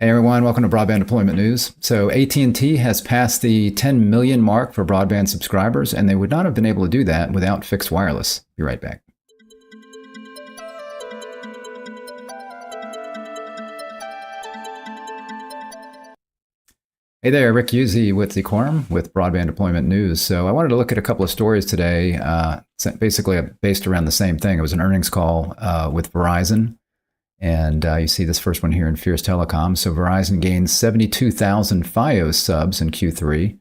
Hey everyone, welcome to Broadband Deployment News. So AT&T has passed the 10 million mark for broadband subscribers, and they would not have been able to do that without fixed wireless. Be right back. Hey there, Rick Uzzi with the Quorum with Broadband Deployment News. So I wanted to look at a couple of stories today, basically based around the same thing. It was an earnings call with Verizon. And you see this first one here in Fierce Telecom. So Verizon gained 72,000 Fios subs in Q3.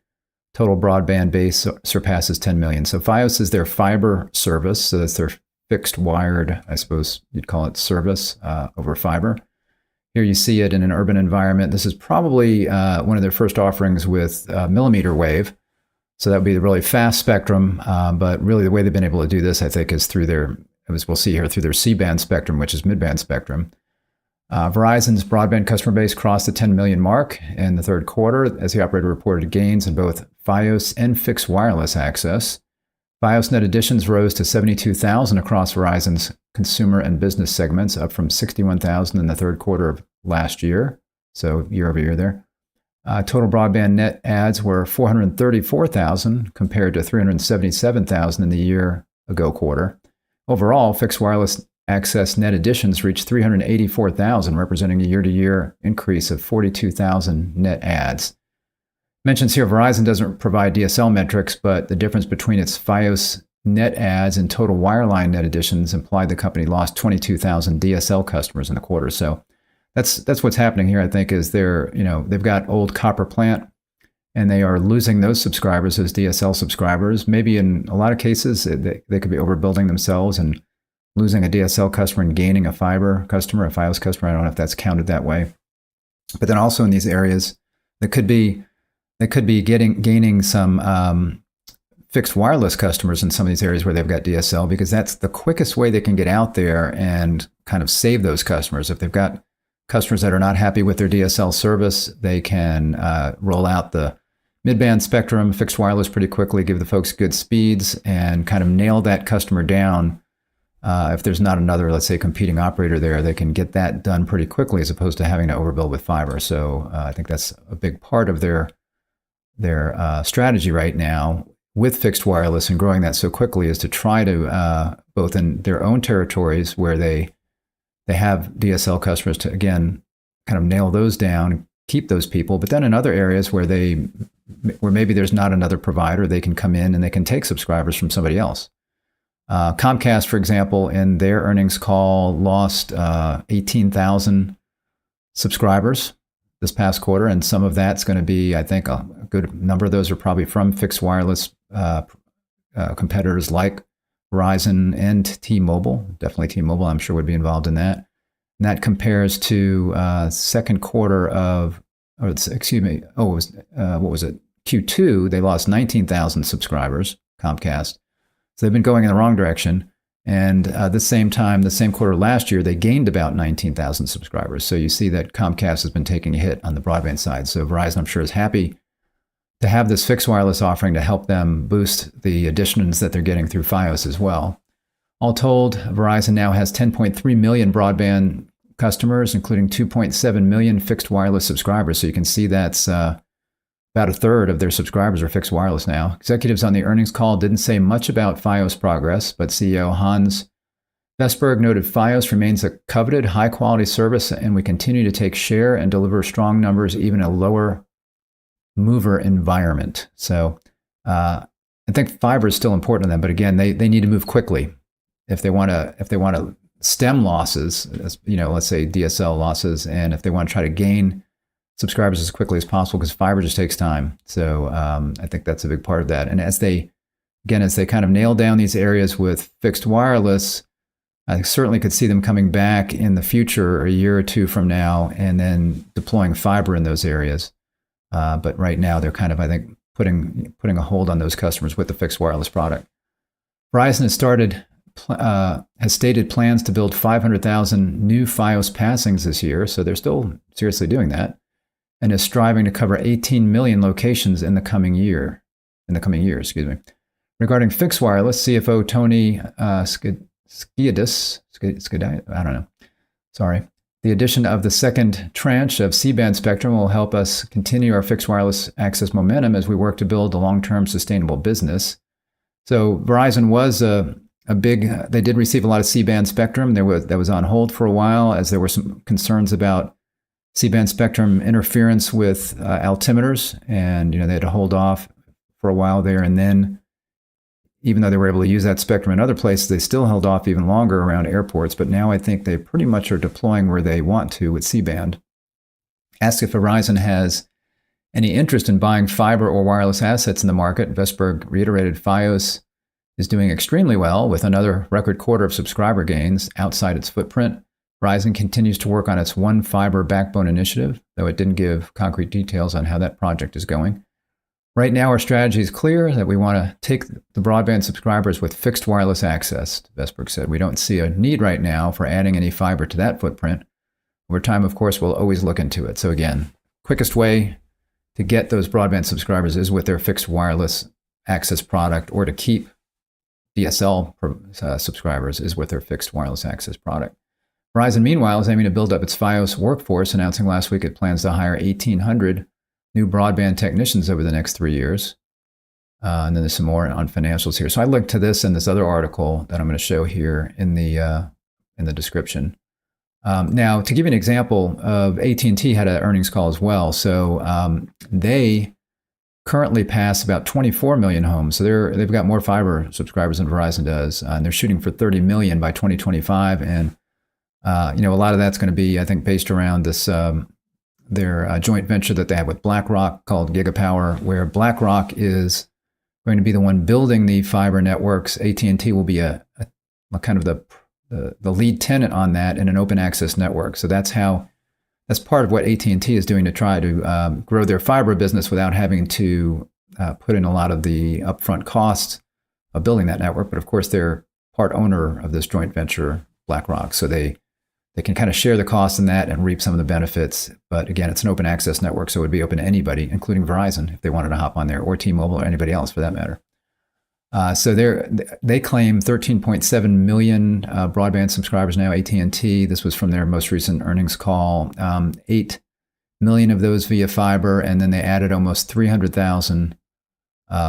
Total broadband base surpasses 10 million. So Fios is their fiber service. So that's their fixed wired, I suppose you'd call it, service over fiber. Here you see it in an urban environment. This is probably one of their first offerings with millimeter wave. So that would be the really fast spectrum. But really the way they've been able to do this, I think, is through their, as we'll see here, through their C-band spectrum, which is mid-band spectrum. Verizon's broadband customer base crossed the 10 million mark in the third quarter as the operator reported gains in both Fios and fixed wireless access. Fios net additions rose to 72,000 across Verizon's consumer and business segments, up from 61,000 in the third quarter of last year, so year over year there. Total broadband net adds were 434,000 compared to 377,000 in the year ago quarter. Overall, fixed wireless access net additions reached 384,000, representing a year-to-year increase of 42,000 net adds. Mentions here, Verizon doesn't provide DSL metrics, but the difference between its Fios net adds and total wireline net additions implied the company lost 22,000 DSL customers in the quarter. So that's what's happening here, I think, is they've got old copper plant and they are losing those subscribers as DSL subscribers. Maybe in a lot of cases, they could be overbuilding themselves and losing a DSL customer and gaining a fiber customer, a Fios customer. I don't know if that's counted that way. But then also in these areas, they could be gaining some fixed wireless customers in some of these areas where they've got DSL, because that's the quickest way they can get out there and kind of save those customers. If they've got customers that are not happy with their DSL service, they can roll out the mid-band spectrum, fixed wireless pretty quickly, give the folks good speeds, and kind of nail that customer down. If there's not another, let's say, competing operator there, they can get that done pretty quickly as opposed to having to overbuild with fiber. So I think that's a big part of their strategy right now with fixed wireless and growing that so quickly, is to try to, both in their own territories where they have DSL customers, to, again, kind of nail those down, keep those people. But then in other areas where maybe there's not another provider, they can come in and they can take subscribers from somebody else. Comcast, for example, in their earnings call, lost 18,000 subscribers this past quarter, and some of that's going to be, I think, a good number of those are probably from fixed wireless competitors like Verizon and T-Mobile. Definitely T-Mobile, I'm sure, would be involved in that. And that compares to second quarter of, or excuse me, what was it? Q2, they lost 19,000 subscribers, Comcast. So they've been going in the wrong direction. And at the same time, the same quarter last year, they gained about 19,000 subscribers. So you see that Comcast has been taking a hit on the broadband side. So Verizon, I'm sure, is happy to have this fixed wireless offering to help them boost the additions that they're getting through Fios as well. All told, Verizon now has 10.3 million broadband customers, including 2.7 million fixed wireless subscribers. So you can see that's about a third of their subscribers are fixed wireless now. Executives on the earnings call didn't say much about Fios progress, but CEO Hans Vestberg noted Fios remains a coveted, high-quality service, and we continue to take share and deliver strong numbers even in a lower mover environment. So I think fiber is still important to them, but again, they need to move quickly if they want to stem losses, let's say DSL losses, and if they want to try to gain subscribers as quickly as possible, because fiber just takes time. So I think that's a big part of that. And as they kind of nail down these areas with fixed wireless, I certainly could see them coming back in the future, a year or two from now, and then deploying fiber in those areas. But right now, they're kind of, I think, putting a hold on those customers with the fixed wireless product. Verizon has stated plans to build 500,000 new Fios passings this year, so they're still seriously doing that, and is striving to cover 18 million locations in the coming year. Regarding fixed wireless, CFO Tony Skiadis, I don't know. Sorry. The addition of the second tranche of C-band spectrum will help us continue our fixed wireless access momentum as we work to build a long-term sustainable business. So Verizon was they did receive a lot of C-band spectrum. That was on hold for a while as there were some concerns about C-band spectrum interference with altimeters, and they had to hold off for a while there. And then, even though they were able to use that spectrum in other places, they still held off even longer around airports. But now I think they pretty much are deploying where they want to with C-band. Asked if Verizon has any interest in buying fiber or wireless assets in the market, Vestberg reiterated Fios is doing extremely well with another record quarter of subscriber gains outside its footprint. Verizon continues to work on its One Fiber Backbone initiative, though it didn't give concrete details on how that project is going. Right now, our strategy is clear that we want to take the broadband subscribers with fixed wireless access, Vestberg said. We don't see a need right now for adding any fiber to that footprint. Over time, of course, we'll always look into it. So again, quickest way to get those broadband subscribers is with their fixed wireless access product, or to keep DSL subscribers is with their fixed wireless access product. Verizon, meanwhile, is aiming to build up its Fios workforce, announcing last week it plans to hire 1,800 new broadband technicians over the next 3 years. And then there's some more on financials here. So I linked to this and this other article that I'm going to show here in the description. Now, to give you an example of AT&T had an earnings call as well. So they currently pass about 24 million homes. So they've got more fiber subscribers than Verizon does. And they're shooting for 30 million by 2025. And a lot of that's going to be, I think, based around this their joint venture that they have with BlackRock called Gigapower, where BlackRock is going to be the one building the fiber networks. AT&T will be a kind of the lead tenant on that in an open access network. So that's part of what AT&T is doing to try to grow their fiber business without having to put in a lot of the upfront costs of building that network. But of course, they're part owner of this joint venture, BlackRock. So they can kind of share the costs in that and reap some of the benefits. But again, it's an open access network, so it would be open to anybody, including Verizon, if they wanted to hop on there, or T-Mobile, or anybody else for that matter. So they claim 13.7 million broadband subscribers now, AT&T. This was from their most recent earnings call. 8 million of those via fiber, and then they added almost 300,000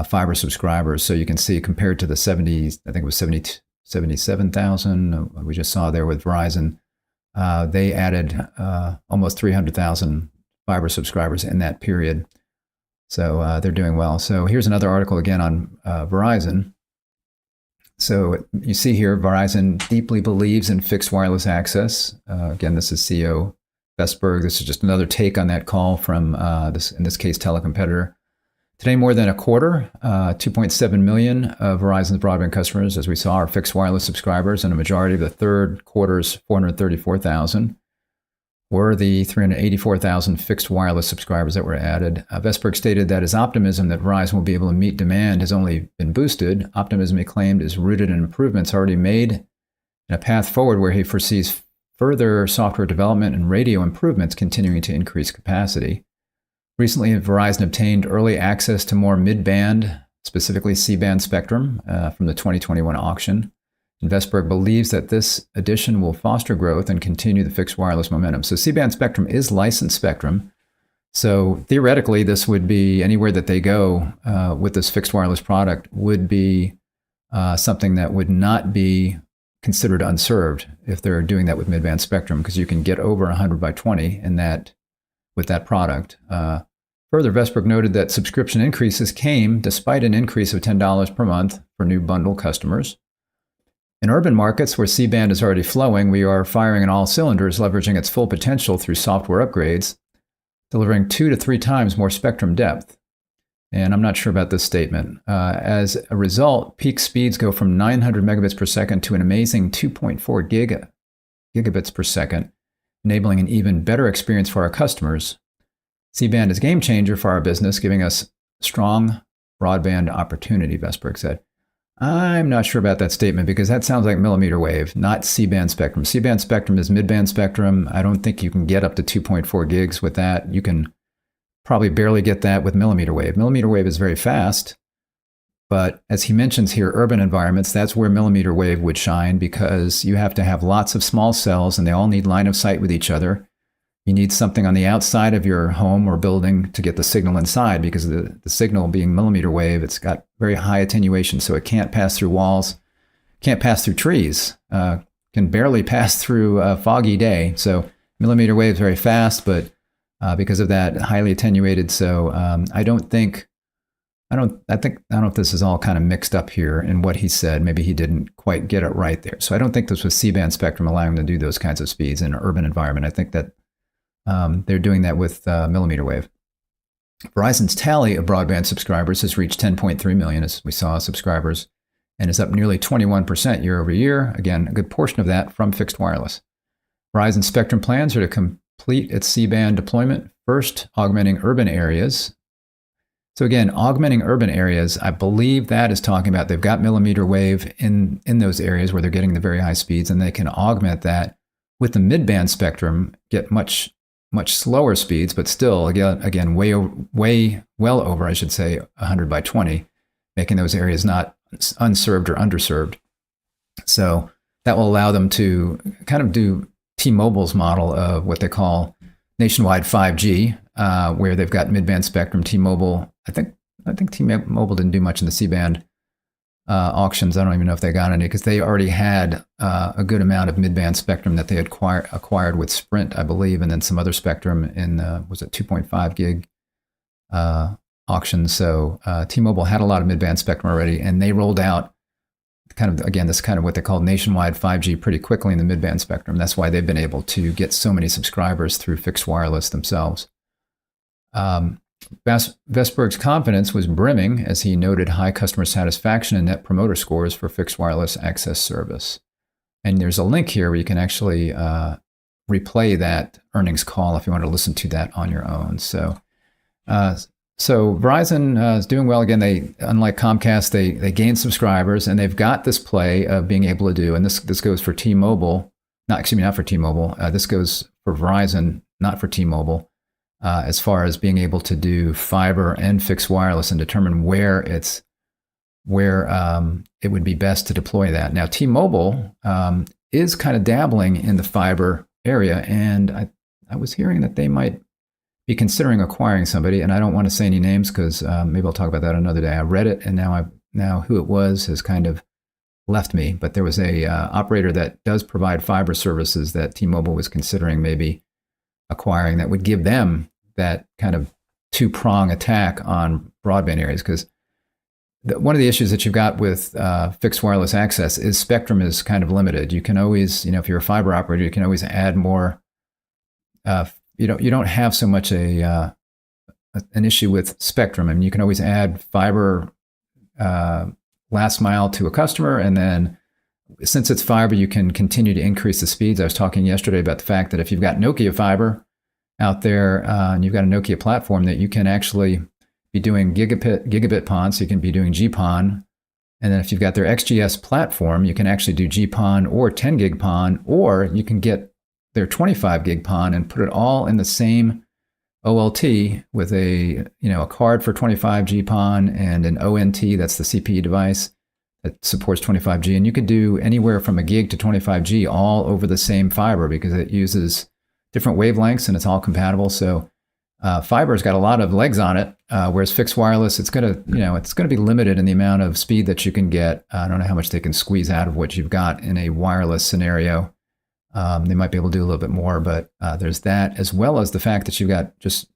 fiber subscribers. So you can see, compared to the 77,000 we just saw there with Verizon, they added almost 300,000 fiber subscribers in that period. So they're doing well. So here's another article again on Verizon. So you see here, Verizon deeply believes in fixed wireless access. Again, this is CEO Vestberg. This is just another take on that call from in this case, telecompetitor. Today, more than a quarter, 2.7 million of Verizon's broadband customers, as we saw, are fixed wireless subscribers, and a majority of the third quarter's 434,000 were the 384,000 fixed wireless subscribers that were added. Vestberg stated that his optimism that Verizon will be able to meet demand has only been boosted. Optimism, he claimed, is rooted in improvements already made and a path forward where he foresees further software development and radio improvements continuing to increase capacity. Recently, Verizon obtained early access to more mid-band, specifically C-band spectrum from the 2021 auction. And Vestberg believes that this addition will foster growth and continue the fixed wireless momentum. So C-band spectrum is licensed spectrum. So theoretically, this would be anywhere that they go with this fixed wireless product would be something that would not be considered unserved if they're doing that with mid-band spectrum, because you can get over 100 by 20 in that with that product. Further, Vestberg noted that subscription increases came despite an increase of $10 per month for new bundle customers. In urban markets where C-band is already flowing, we are firing on all cylinders, leveraging its full potential through software upgrades, delivering 2 to 3 times more spectrum depth. And I'm not sure about this statement. As a result, peak speeds go from 900 megabits per second to an amazing 2.4 gigabits per second, enabling an even better experience for our customers. C-band is a game changer for our business, giving us strong broadband opportunity, Vestberg said. I'm not sure about that statement, because that sounds like millimeter wave, not C-band spectrum. C-band spectrum is mid-band spectrum. I don't think you can get up to 2.4 gigs with that. You can probably barely get that with millimeter wave. Millimeter wave is very fast, But as he mentions here, urban environments, that's where millimeter wave would shine because you have to have lots of small cells and they all need line of sight with each other. You need something on the outside of your home or building to get the signal inside because the signal being millimeter wave, it's got very high attenuation. So it can't pass through walls, can't pass through trees, can barely pass through a foggy day. So millimeter wave is very fast, but because of that, highly attenuated. So I don't know if this is all kind of mixed up here in what he said. Maybe he didn't quite get it right there. So I don't think this was C-band spectrum allowing them to do those kinds of speeds in an urban environment. I think that they're doing that with millimeter wave. Verizon's tally of broadband subscribers has reached 10.3 million, as we saw, subscribers, and is up nearly 21% year over year. Again, a good portion of that from fixed wireless. Verizon spectrum plans are to complete its C-band deployment, first augmenting urban areas. So again, augmenting urban areas, I believe that is talking about they've got millimeter wave in those areas where they're getting the very high speeds, and they can augment that with the mid-band spectrum, get much slower speeds, but still, again, way well over, I should say, 100 by 20, making those areas not unserved or underserved. So that will allow them to kind of do T-Mobile's model of what they call nationwide 5G, where they've got mid-band spectrum. T-Mobile, I think T-Mobile didn't do much in the C-band auctions. I don't even know if they got any because they already had a good amount of mid-band spectrum that they had acquired with Sprint, I believe, and then some other spectrum in, was it 2.5 gig auctions. So T-Mobile had a lot of mid-band spectrum already, and they rolled out kind of, again, this kind of what they call nationwide 5G pretty quickly in the mid-band spectrum. That's why they've been able to get so many subscribers through fixed wireless themselves. Vestberg's confidence was brimming as he noted high customer satisfaction and net promoter scores for fixed wireless access service. And there's a link here where you can actually replay that earnings call if you want to listen to that on your own. So Verizon is doing well. Again, they, unlike Comcast, they gained subscribers, and they've got this play of being able to do, and this goes for T-Mobile, not for T-Mobile. This goes for Verizon, not for T-Mobile. As far as being able to do fiber and fixed wireless and determine where it would be best to deploy that. Now, T-Mobile is kind of dabbling in the fiber area, and I was hearing that they might be considering acquiring somebody, and I don't want to say any names because maybe I'll talk about that another day. I read it, and now who it was has kind of left me, but there was a operator that does provide fiber services that T-Mobile was considering maybe acquiring that would give them that kind of two-prong attack on broadband areas. Because one of the issues that you've got with fixed wireless access is spectrum is kind of limited. You can always, if you're a fiber operator, you can always add more. You don't have so much an issue with spectrum. I mean, you can always add fiber last mile to a customer, and then since it's fiber, you can continue to increase the speeds. I was talking yesterday about the fact that if you've got Nokia fiber out there and you've got a Nokia platform, that you can actually be doing gigabit PON, so you can be doing GPON. And then if you've got their XGS platform, you can actually do GPON or 10 gig PON, or you can get their 25 gig PON and put it all in the same OLT with a card for 25 GPON and an ONT, that's the CPE device that supports 25G. And you could do anywhere from a gig to 25G all over the same fiber because it uses different wavelengths and it's all compatible. So fiber's got a lot of legs on it, whereas fixed wireless, it's going to be limited in the amount of speed that you can get. I don't know how much they can squeeze out of what you've got in a wireless scenario. They might be able to do a little bit more, but there's that, as well as the fact that you've got just,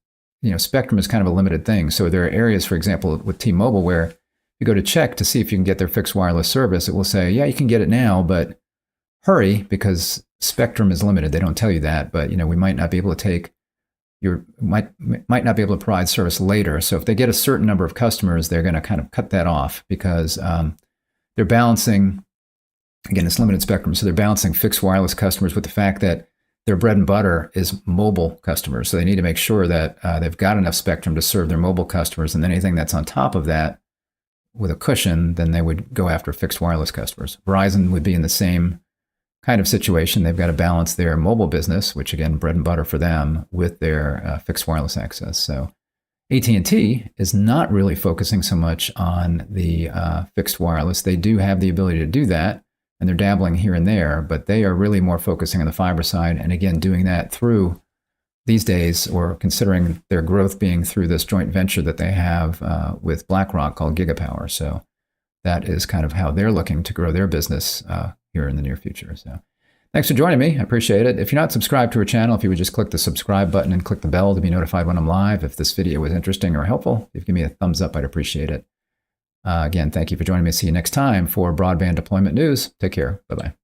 spectrum is kind of a limited thing. So there are areas, for example, with T-Mobile, where you go to check to see if you can get their fixed wireless service. It will say, yeah, you can get it now, but hurry because spectrum is limited. They don't tell you that, but we might not be able to might not be able to provide service later. So if they get a certain number of customers, they're going to kind of cut that off because they're balancing. Again, it's limited spectrum, so they're balancing fixed wireless customers with the fact that their bread and butter is mobile customers. So they need to make sure that they've got enough spectrum to serve their mobile customers, and then anything that's on top of that with a cushion, then they would go after fixed wireless customers. Verizon would be in the same kind of situation. They've got to balance their mobile business, which again, bread and butter for them, with their fixed wireless access. So AT&T is not really focusing so much on the fixed wireless. They do have the ability to do that, and they're dabbling here and there, but they are really more focusing on the fiber side. And again, doing that through these days, or considering their growth being through this joint venture that they have with BlackRock called Gigapower. So that is kind of how they're looking to grow their business here in the near future. So thanks for joining me. I appreciate it. If you're not subscribed to our channel, if you would just click the subscribe button and click the bell to be notified when I'm live. If this video was interesting or helpful, if you give me a thumbs up, I'd appreciate it. Again, thank you for joining me. See you next time for Broadband Deployment News. Take care. Bye-bye.